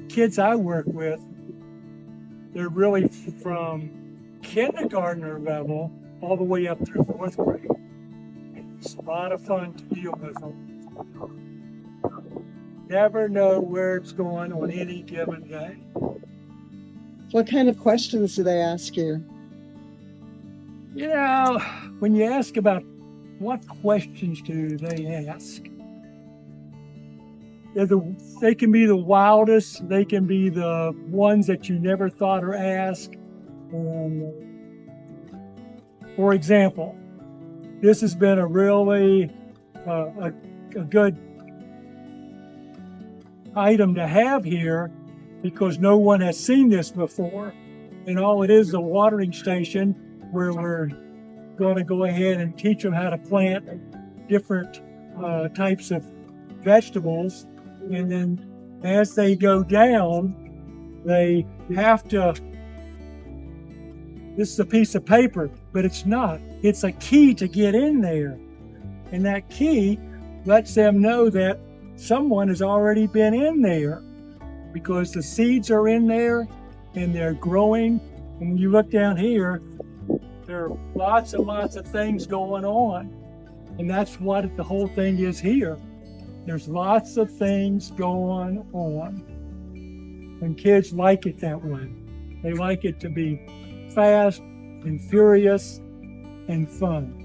kids I work with, they're really from kindergartner level all the way up through fourth grade. It's a lot of fun to deal with them. Never know where it's going on any given day. What kind of questions do they ask you? You know, when you ask about what questions do they ask, they can be the wildest, they can be the ones that you never thought or asked. For example, this has been a really a good item to have here because no one has seen this before. And all it is a watering station where we're going to go ahead and teach them how to plant different types of vegetables. And then as they go down, they have to, this is a piece of paper, but it's not. It's a key to get in there. And that key lets them know that someone has already been in there because the seeds are in there and they're growing. And when you look down here, there are lots and lots of things going on. And that's what the whole thing is here. There's lots of things going on. And kids like it that way. They like it to be fast and furious and fun.